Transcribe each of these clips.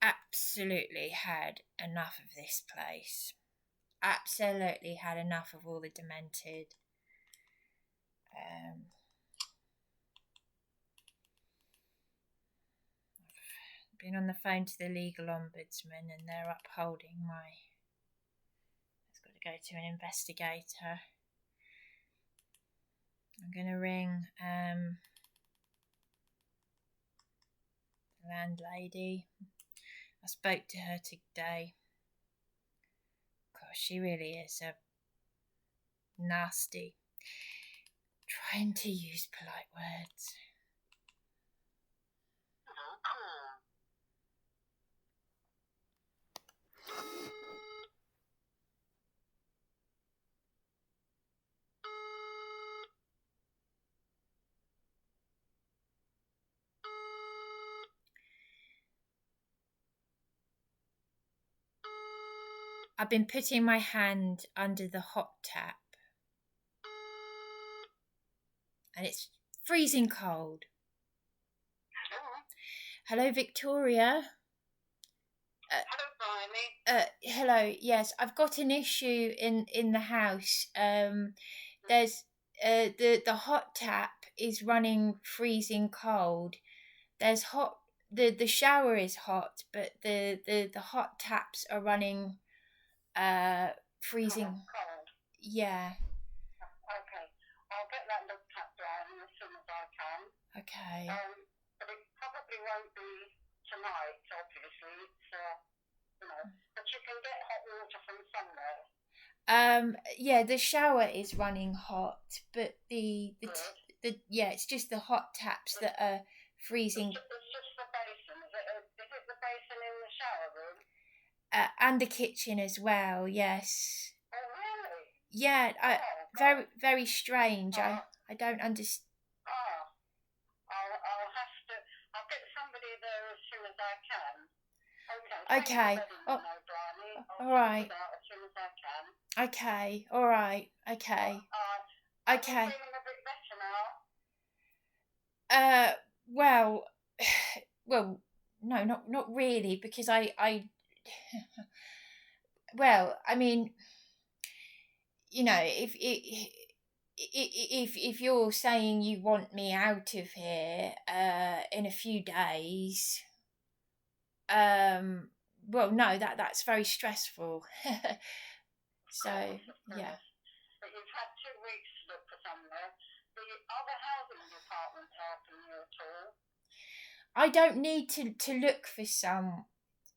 absolutely had enough of this place. Absolutely had enough of all the demented. I've been on the phone to the legal ombudsman and they're upholding my... I've got to go to an investigator. I'm going to ring the landlady. I spoke to her today. Gosh, she really is a nasty. Trying to use polite words. I've been putting my hand under the hot tap and it's freezing cold. Hello, Victoria. Hello, Blimey. Hello. Yes, I've got an issue in the house. There's the hot tap is running freezing cold. There's hot. The shower is hot, but the hot taps are running freezing. Cold. Yeah. Okay, I'll get that looked at, Brian, as soon as I can. Okay. But it probably won't be tonight, obviously. It's, but you can get hot water from somewhere. Yeah, the shower is running hot, but it's just the hot taps that are freezing. It's just the basin. Is it the basin in the shower room? And the kitchen as well. Yes. Oh really? Yeah. Very very strange. I don't understand. I'll get somebody there as soon as I can. Okay. Oh, all right. As soon as I can. Okay. All right. Okay. Okay. I'm feeling a bit better now. Well, no, not really, because well, I mean, if you're saying you want me out of here in a few days, well, no, that's very stressful. So yeah. But you've had 2 weeks to look for somewhere. The other housing department helping you at all? I don't need to look for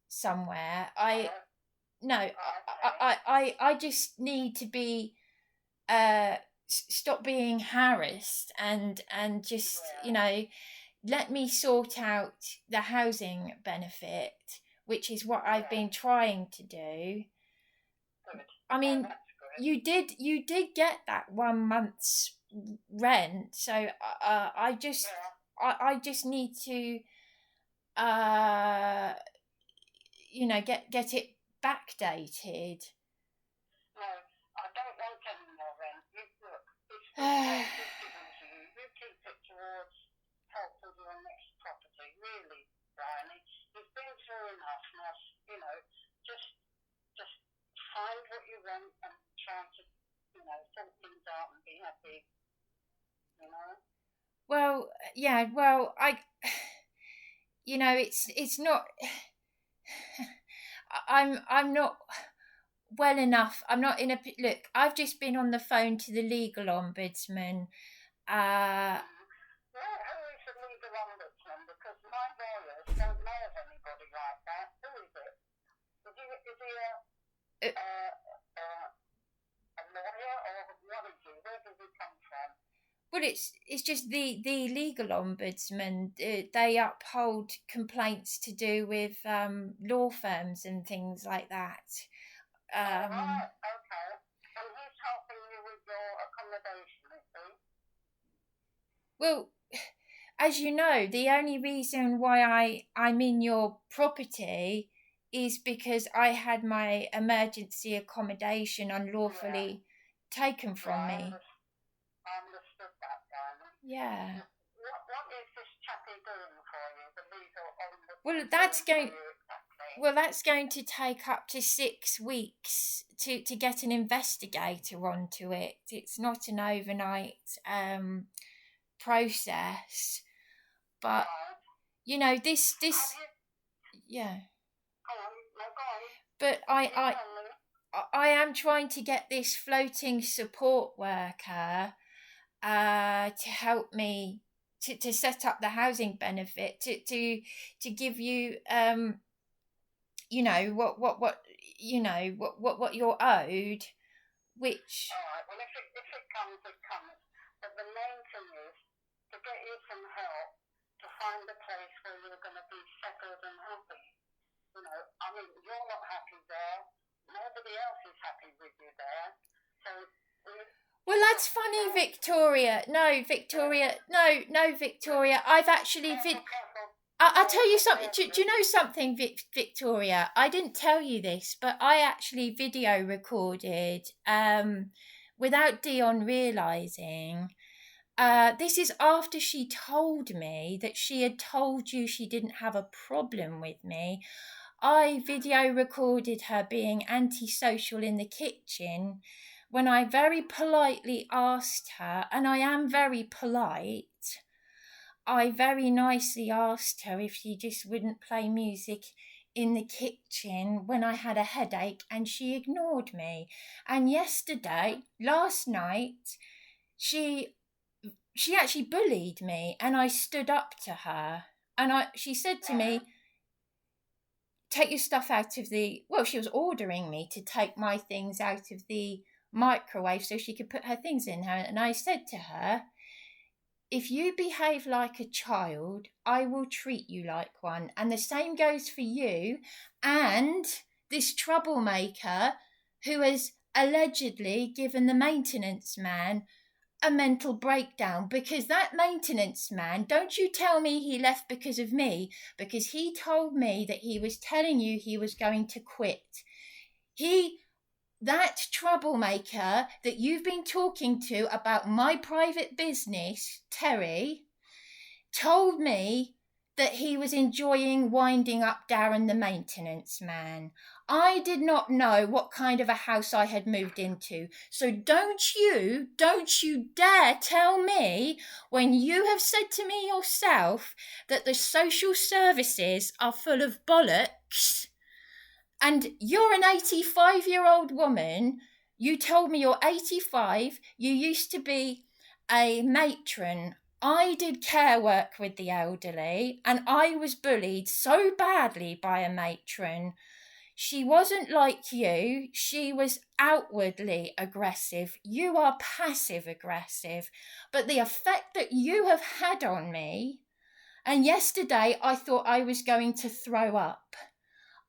somewhere. I just need to be stop being harassed and just let me sort out the housing benefit, which is what I've been trying to do. Good. I mean, you did get that 1 month's rent, so I just need to get it backdated. No, I don't want any more rent. It's given to you. You keep it towards help with your next property. Really, Brian, you've been through enough. Now, just find what you want and try to, sort things out and be happy. Well, yeah. Well, it's not. I'm not well enough. I'm not in a look. I've just been on the phone to the legal ombudsman. Who is the legal ombudsman? Because my lawyers don't know of anybody like that. Who is it? Is he a lawyer, or what is he? Where does he come from? Well, it's just the legal ombudsman. They uphold complaints to do with law firms and things like that. Right, okay. And he's helping you with your accommodation, is he? Well, as you know, the only reason why I'm in your property is because I had my emergency accommodation unlawfully taken from me. I understood that, Diamond. Yeah. What is this chappie doing for you, the legal ombudsman? Well, that's going... Exactly. Well, that's going to take up to 6 weeks to get an investigator onto it. It's not an overnight process, but you know this yeah. But I am trying to get this floating support worker to help me to set up the housing benefit to give you you know what you know what you're owed, which. All right. Well, if it comes, it comes. But the main thing is to get you some help to find a place where you're going to be settled and happy. You know, I mean, you're not happy there. Nobody else is happy with you there. So. Well, that's funny, Victoria. No, Victoria. No, Victoria. I've actually. I'll tell you something. Do you know something, Victoria? I didn't tell you this, but I actually video recorded, without Dion realising. This is after she told me that she had told you she didn't have a problem with me. I video recorded her being antisocial in the kitchen when I very politely asked her, and I am very polite, I very nicely asked her if she just wouldn't play music in the kitchen when I had a headache, and she ignored me. And last night, she actually bullied me, and I stood up to her, and she said to me, take your stuff out of the, well, she was ordering me to take my things out of the microwave so she could put her things in her, and I said to her, if you behave like a child, I will treat you like one. And the same goes for you and this troublemaker who has allegedly given the maintenance man a mental breakdown, because that maintenance man, don't you tell me he left because of me, because he told me that he was telling you he was going to quit. That troublemaker that you've been talking to about my private business, Terry, told me that he was enjoying winding up Darren the maintenance man. I did not know what kind of a house I had moved into. So don't you dare tell me, when you have said to me yourself that the social services are full of bollocks, and you're an 85-year-old woman. You told me you're 85. You used to be a matron. I did care work with the elderly, and I was bullied so badly by a matron. She wasn't like you. She was outwardly aggressive. You are passive aggressive. But the effect that you have had on me, and yesterday I thought I was going to throw up.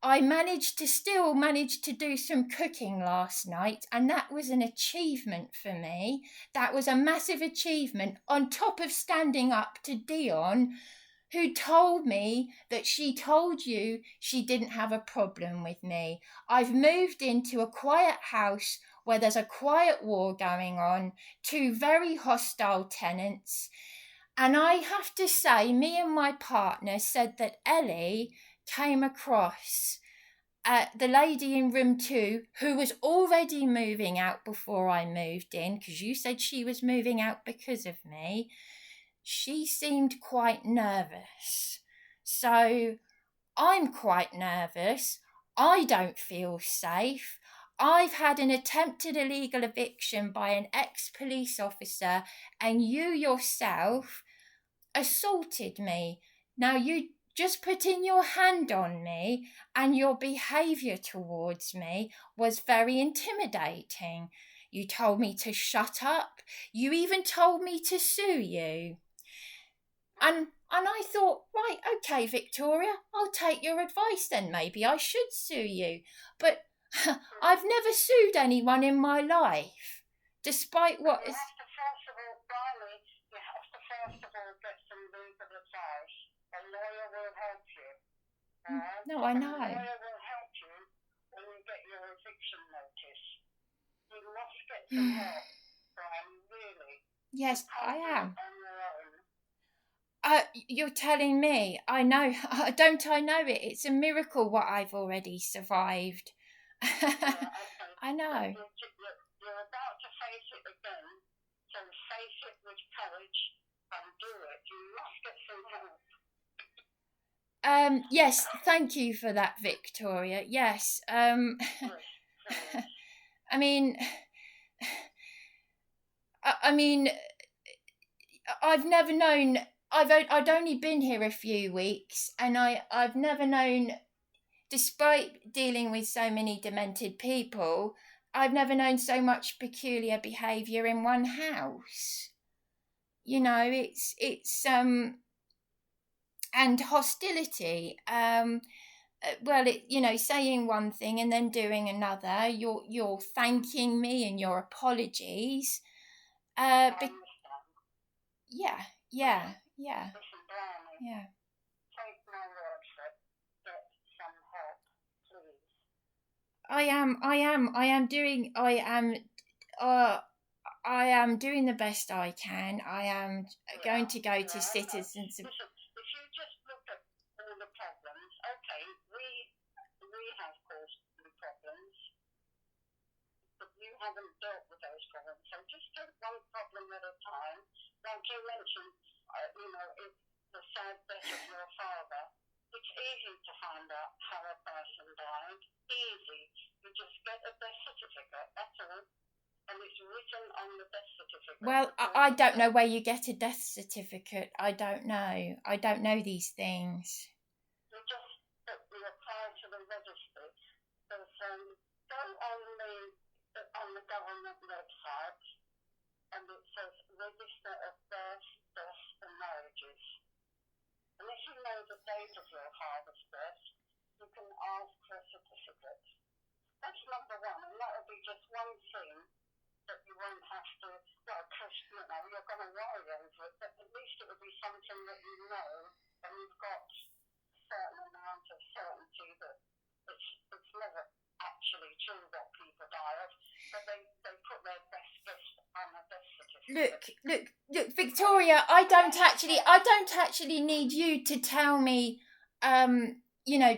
I still managed to do some cooking last night, and that was an achievement for me. That was a massive achievement, on top of standing up to Dion, who told me that she told you she didn't have a problem with me. I've moved into a quiet house where there's a quiet war going on, 2 very hostile tenants, and I have to say, me and my partner said that Ellie came across the lady in room 2, who was already moving out before I moved in, because you said she was moving out because of me. She seemed quite nervous. So I'm quite nervous. I don't feel safe. I've had an attempted illegal eviction by an ex-police officer, and you yourself assaulted me. Now, you just putting your hand on me and your behaviour towards me was very intimidating. You told me to shut up. You even told me to sue you. And I thought, right, okay, Victoria, I'll take your advice then. Maybe I should sue you. But I've never sued anyone in my life, despite what is... You have to first of all get some legal advice. A lawyer will help you. No, I know. A lawyer will help you when you get your eviction notice. You must get some help, Brian, really. Yes, I am. On your own. You're telling me? I know. Don't I know it? It's a miracle what I've already survived. I know. You're about to face it again, so face it with courage and do it. You must get some help. Yes, thank you for that, Victoria. Yes. I mean, I've never known. I'd only been here a few weeks, and I've never known, despite dealing with so many demented people, I've never known so much peculiar behaviour in one house. You know, it's and hostility. Well, saying one thing and then doing another. You're thanking me and your apologies. Yeah. Listen, Brownie, take my word for it. Get some help, please. I am doing the best I can. I am going to go to Citizens. Listen, if you just look at all the problems, okay, we have caused the problems, but you haven't dealt with those problems. So just take one problem at a time. Like you mentioned, it's the sad death of your father. It's easy to find out how a person died. Easy. You just get a death certificate, that's all. And it's written on the death certificate. Well, I don't know where you get a death certificate. I don't know. I don't know these things. You just apply to the registry. Go on the government website, and it says Register of Births, Deaths and Marriages. And if you know the date of your father's birth, you can ask for a certificate. That's number one, and that will be just one thing that you won't have to, because you're going to worry over it, but at least it will be something that you know, and you've got a certain amount of certainty that it's never actually true what people die of, but they put their best guess on a death certificate. Look, Victoria, I don't actually need you to tell me, you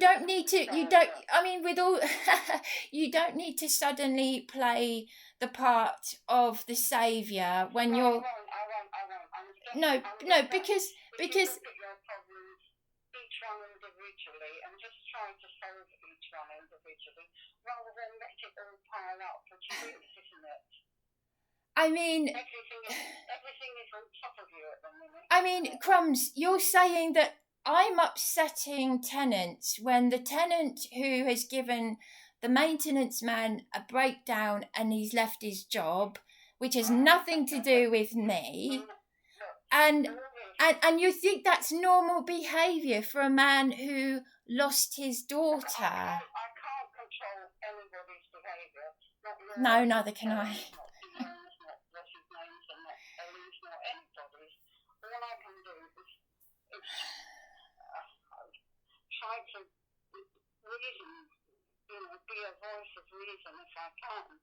don't need to, you don't need to suddenly play the part of the saviour when you're... No, because look at your problems, each one individually, and just try to solve each one individually, rather than let it all pile up, which is, isn't it? I mean... Everything is on top of you at the minute. I mean, Crumbs, you're saying that I'm upsetting tenants when the tenant who has given the maintenance man a breakdown and he's left his job, which has nothing to do with me, and you think that's normal behaviour for a man who lost his daughter? I can't control anybody's behaviour. No, neither can I. All I can do is try to reason, be a voice of reason if I can.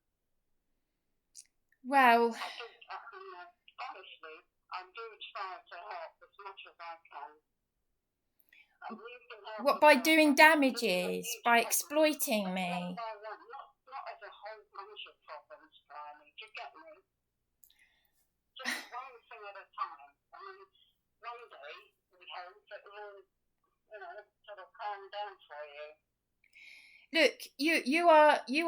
Well, honestly, I do try to help as much as I can. What, by doing damages, by exploiting me? Not as a whole bunch of problems, Barney. Do you get me? Just one thing at a time. I mean, one day we hope that it will, sort of calm down for you. Look, you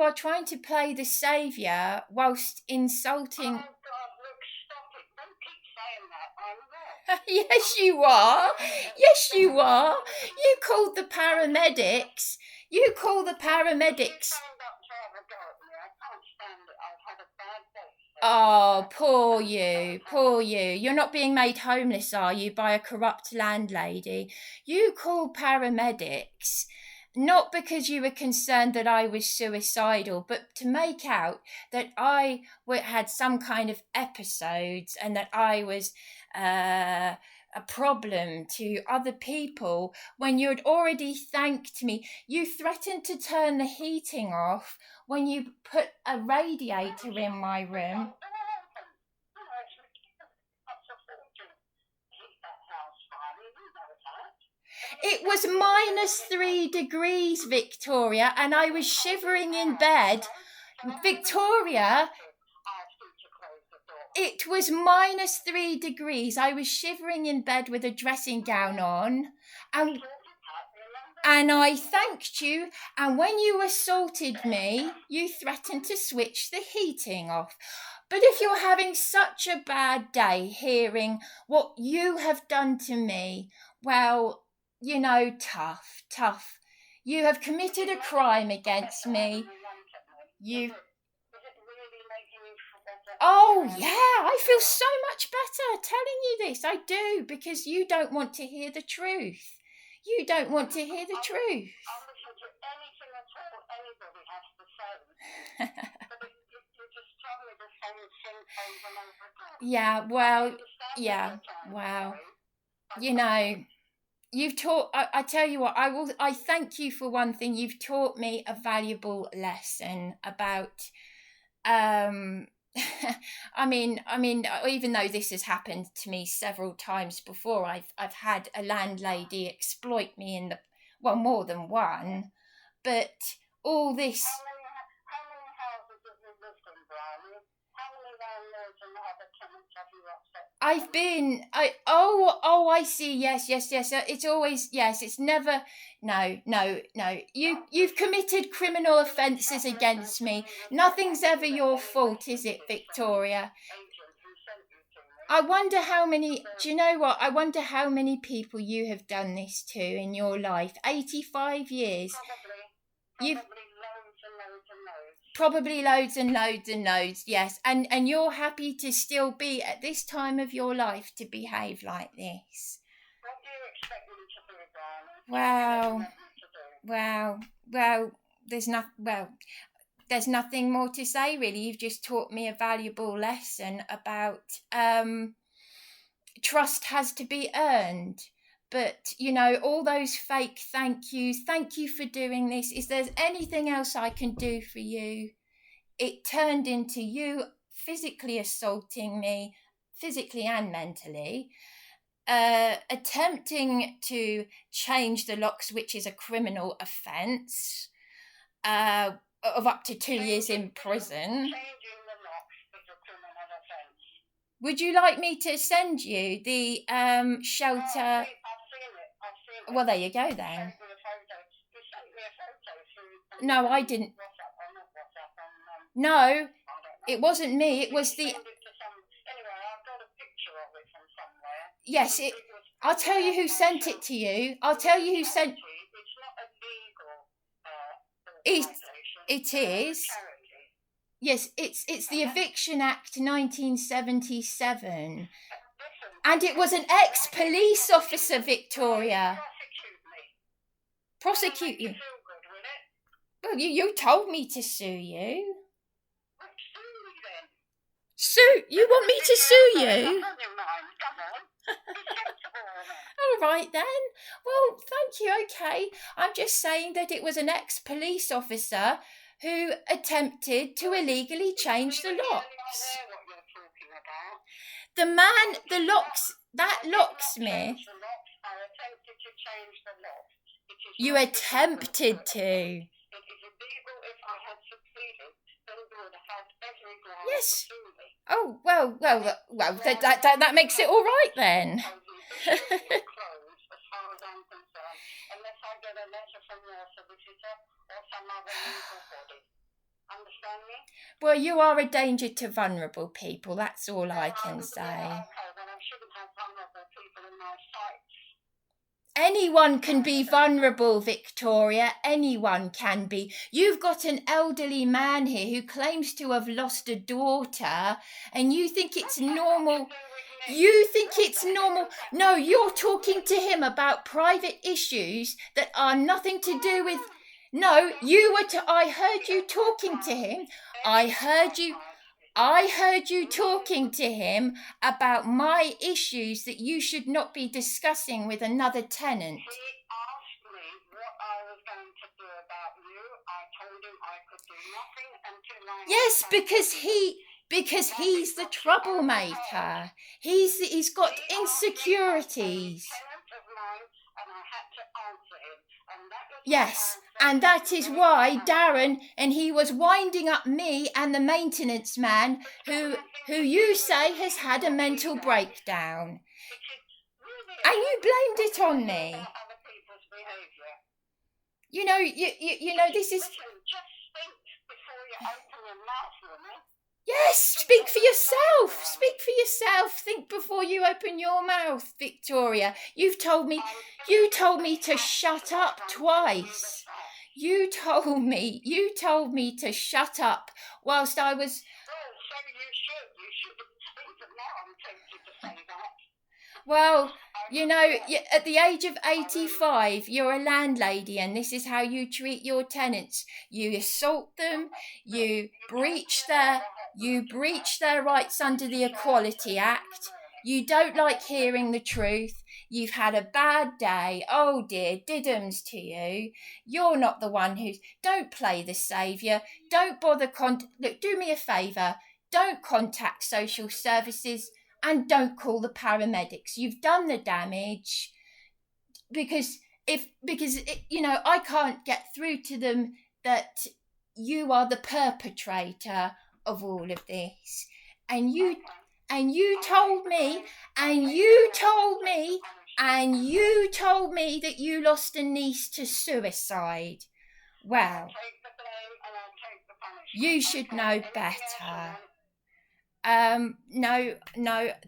are trying to play the saviour whilst insulting. Oh God, look, stop it! Don't keep saying that. I'm not. Yes, you are. Yes, you are. You called the paramedics. You call the paramedics. Oh, poor you, poor you. You're not being made homeless, are you, by a corrupt landlady? You call paramedics, not because you were concerned that I was suicidal, but to make out that I had some kind of episodes and that I was a problem to other people when you'd already thanked me. You threatened to turn the heating off when you put a radiator in my room. It was -3 degrees, Victoria, and I was shivering in bed. Victoria, it was -3 degrees. I was shivering in bed with a dressing gown on, and I thanked you, and when you assaulted me, you threatened to switch the heating off. But if you're having such a bad day hearing what you have done to me, well, you know, tough. You have committed a crime against me. Oh, yeah, I feel so much better telling you this. I do, because you don't want to hear the truth. You don't want to hear the truth. I'll listen to anything at all anybody has to say. But if you just tell me the same thing over and over again. Yeah, well, yeah, wow. You know, you've taught, I tell you what, I thank you for one thing. You've taught me a valuable lesson about, I mean, even though this has happened to me several times before, I've had a landlady exploit me in more than one, but all this. How many houses have you lived in, Brian? How many landlords and other tenants have you upset? I see. Yes. It's always, yes. It's never. No. You've committed criminal offences against me. Nothing's ever your fault, is it, Victoria? I wonder how many. Do you know what? I wonder how many people you have done this to in your life. 85 years. Probably loads and loads, yes. And you're happy to still be at this time of your life to behave like this. What do you expect me to do, Brian? Well, there's nothing more to say, really. You've just taught me a valuable lesson about trust has to be earned. But, you know, all those fake thank you for doing this. Is there anything else I can do for you? It turned into you physically assaulting me, physically and mentally, attempting to change the locks, which is a criminal offence, of up to 2 years in prison. Changing the locks is a criminal offence. Would you like me to send you the shelter? I've seen it. Well, there you go then. You sent me a photo through. No, I didn't. No, it wasn't me. It was the. Anyway, I've got a picture of it from somewhere. Yes, I'll tell you who sent it to you. I'll tell you who sent. It's not a legal. It is. Yes, it's the Eviction Act 1977. And it was an ex-police officer, Victoria. Prosecute you. Well, you told me to sue you. Sue? You want me to sue you? All right then. Well, thank you. Okay. I'm just saying that it was an ex-police officer who attempted to illegally change the locks. That locksmith. You attempted to. It is illegal. If I had succeeded, then you would have had every ground yes. to sue me. Oh, well, that makes it all right then. Closed, as far as I'm concerned, unless I get a letter from your solicitor or some other legal body. Understand me? Well, you are a danger to vulnerable people. That's all I can say. Okay, then I shouldn't have vulnerable people in my sights. Anyone can be vulnerable, Victoria. Anyone can be. You've got an elderly man here who claims to have lost a daughter, and you think it's normal. You think it's normal. No, you're talking to him about private issues that are nothing to do with. No, I heard you talking to him. I heard you talking to him about my issues that you should not be discussing with another tenant. He asked me what I was going to do about you. I told him I could do nothing until I... Yes, because he's the troublemaker. He's got insecurities. Tenant of mine, and I had to answer him. And that was yes, and that is why Darren, and he was winding up me and the maintenance man who you say has had a mental breakdown. And you blamed it on me. Other people's behaviour. You know, this is... Listen, just think before you open your mouth, woman. Yes, speak for yourself. Speak for yourself. Think before you open your mouth, Victoria. You told me to shut up twice. You told me to shut up whilst I was... Well, so you should think that now I'm tempted to say that. Well, you know, at the age of 85, you're a landlady, and this is how you treat your tenants. You assault them, you breach their rights under the Equality Act. You don't like hearing the truth. You've had a bad day. Oh dear, diddums to you. You're not the one who's... Don't play the saviour. Don't bother... Look, do me a favour. Don't contact social services. And don't call the paramedics. You've done the damage, because I can't get through to them that you are the perpetrator of all of this. And you told me that you lost a niece to suicide. Well, you should know better. No,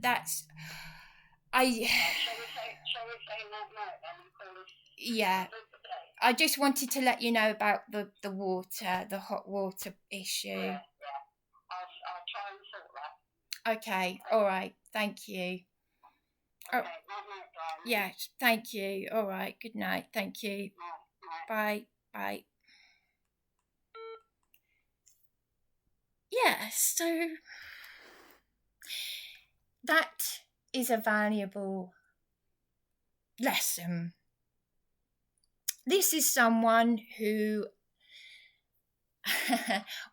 that's... Shall we say that night then and call it? Yeah. I just wanted to let you know about the water, the hot water issue. Yeah. I'll try and sort that. Okay, all right. Thank you. Okay, night, Brian. Yeah, thank you. All right, good night. Thank you. Night. Bye. Yeah, so... That is a valuable lesson. This is someone who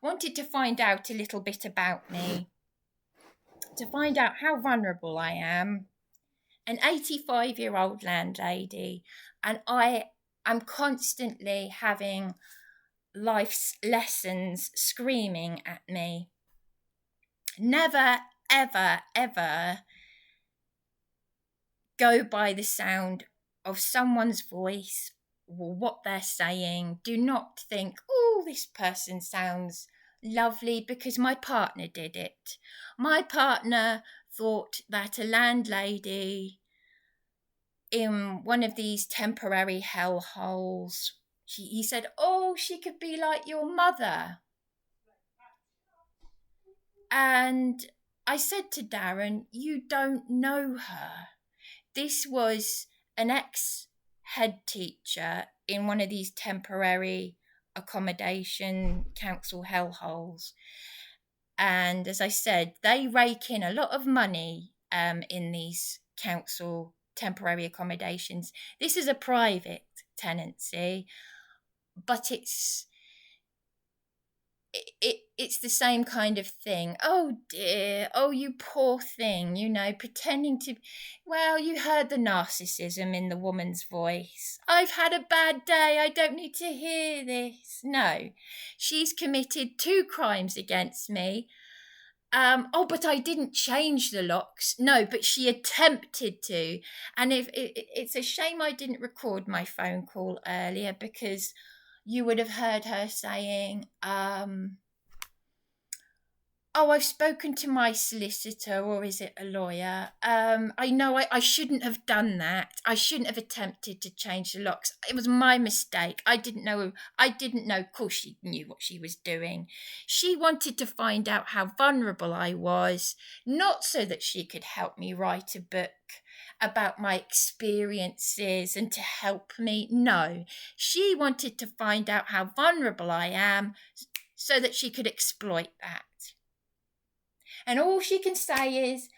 wanted to find out a little bit about me, to find out how vulnerable I am. An 85-year-old landlady, and I am constantly having life's lessons screaming at me. Never, ever go by the sound of someone's voice or what they're saying. Do not think, oh, this person sounds lovely because my partner did it. My partner thought that a landlady in one of these temporary hellholes, he said, oh, she could be like your mother. And I said to Darren, you don't know her. This was an ex-head teacher in one of these temporary accommodation council hellholes. And as I said, they rake in a lot of money in these council temporary accommodations. This is a private tenancy, but it's the same kind of thing. Oh dear, oh you poor thing, pretending to... Well, you heard the narcissism in the woman's voice. I've had a bad day, I don't need to hear this. No, she's committed 2 crimes against me. But I didn't change the locks. No, but she attempted to. And it's a shame I didn't record my phone call earlier, because you would have heard her saying, I've spoken to my solicitor, or is it a lawyer? I know I shouldn't have done that. I shouldn't have attempted to change the locks. It was my mistake. I didn't know. Of course, she knew what she was doing. She wanted to find out how vulnerable I was, not so that she could help me write a book about my experiences and to help me. No, she wanted to find out how vulnerable I am so that she could exploit that. And all she can say is,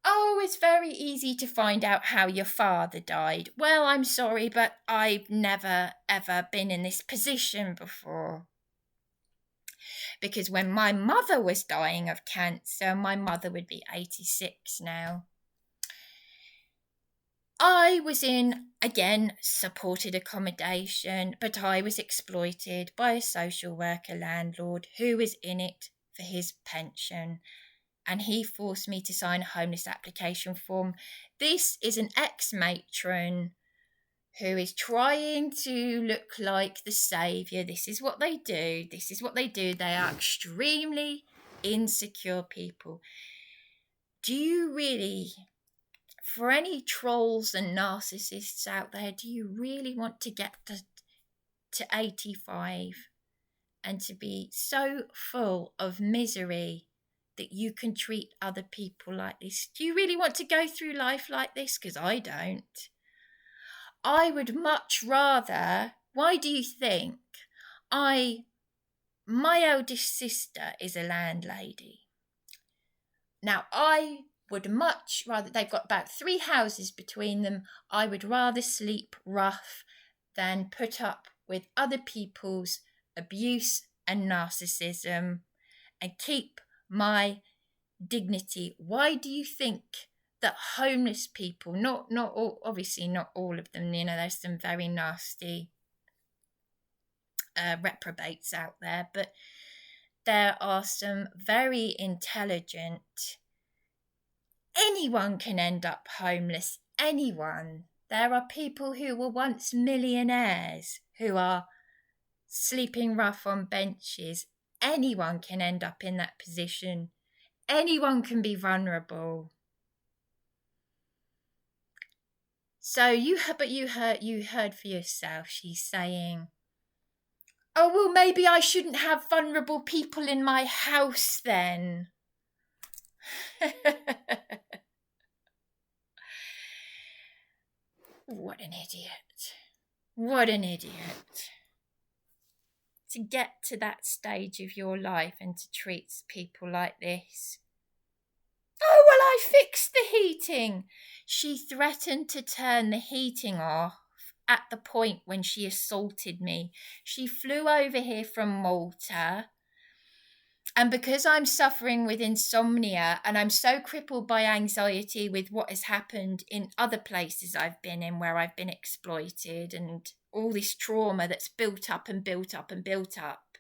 oh, it's very easy to find out how your father died. Well, I'm sorry, but I've never, ever been in this position before. Because when my mother was dying of cancer, my mother would be 86 now, I was in again, supported accommodation, but I was exploited by a social worker landlord who was in it for his pension, and he forced me to sign a homeless application form. This is an ex-matron who is trying to look like the saviour. This is what they do. This is what they do. They are extremely insecure people. Do you really, for any trolls and narcissists out there, do you really want to get to 85 and to be so full of misery that you can treat other people like this? Do you really want to go through life like this? Because I don't. I would much rather, why do you think my eldest sister is a landlady. Now, I would much rather, they've got about 3 houses between them, I would rather sleep rough than put up with other people's abuse and narcissism and keep my dignity. Why do you think that homeless people, not all, obviously not all of them, there's some very nasty reprobates out there, but there are some very intelligent. Anyone can end up homeless, anyone. There are people who were once millionaires who are sleeping rough on benches. Anyone can end up in that position. Anyone can be vulnerable. So you heard for yourself. She's saying, "Oh, well, maybe I shouldn't have vulnerable people in my house then." What an idiot. What an idiot. To get to that stage of your life and to treat people like this. "Oh, well, I fixed the heating." She threatened to turn the heating off at the point when she assaulted me. She flew over here from Malta. And because I'm suffering with insomnia and I'm so crippled by anxiety with what has happened in other places I've been in where I've been exploited and all this trauma that's built up and built up and built up.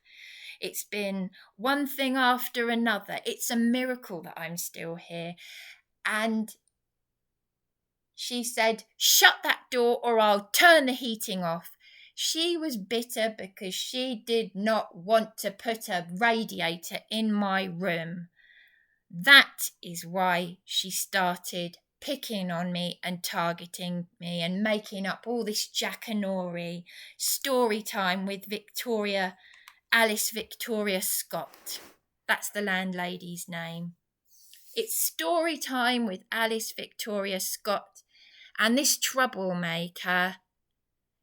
It's been one thing after another. It's a miracle that I'm still here. And she said, "Shut that door or I'll turn the heating off." She was bitter because she did not want to put a radiator in my room. That is why she started picking on me and targeting me and making up all this jackanory story time with Alice Victoria Scott. That's the landlady's name. It's story time with Alice Victoria Scott and this troublemaker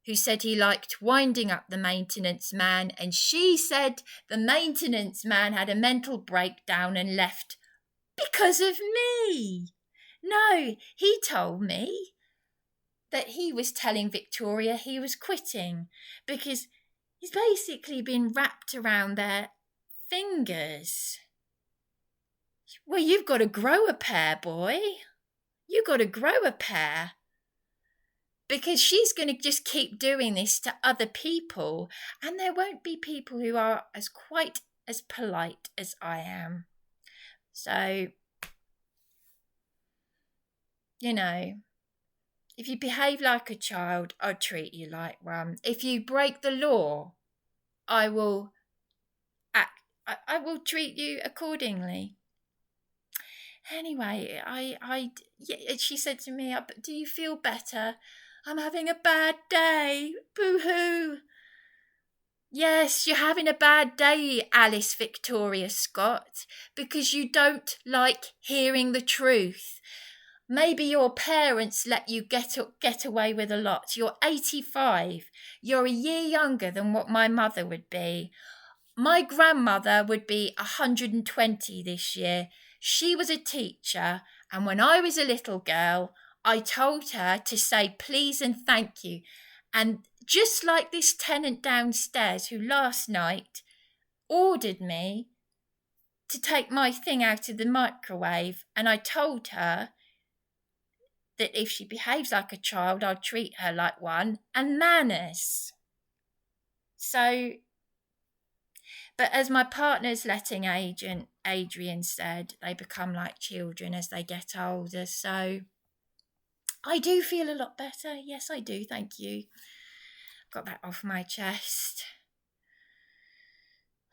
who said he liked winding up the maintenance man, and she said the maintenance man had a mental breakdown and left because of me. No, he told me that he was telling Victoria he was quitting because he's basically been wrapped around their fingers. Well, you've got to grow a pair, boy. You've got to grow a pair. Because she's going to just keep doing this to other people, and there won't be people who are quite as polite as I am. So, if you behave like a child, I'll treat you like one. If you break the law, I will treat you accordingly. Anyway, she said to me, "Do you feel better?" "I'm having a bad day. Boo-hoo." Yes, you're having a bad day, Alice Victoria Scott, because you don't like hearing the truth. Maybe your parents let you get away with a lot. You're 85. You're a year younger than what my mother would be. My grandmother would be 120 this year. She was a teacher, and when I was a little girl, I told her to say please and thank you. And just like this tenant downstairs who last night ordered me to take my thing out of the microwave, and I told her that if she behaves like a child, I'll treat her like one, and manners. So, but as my partner's letting agent, Adrian, said, they become like children as they get older. So I do feel a lot better. Yes, I do. Thank you. Got that off my chest.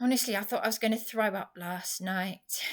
Honestly, I thought I was going to throw up last night.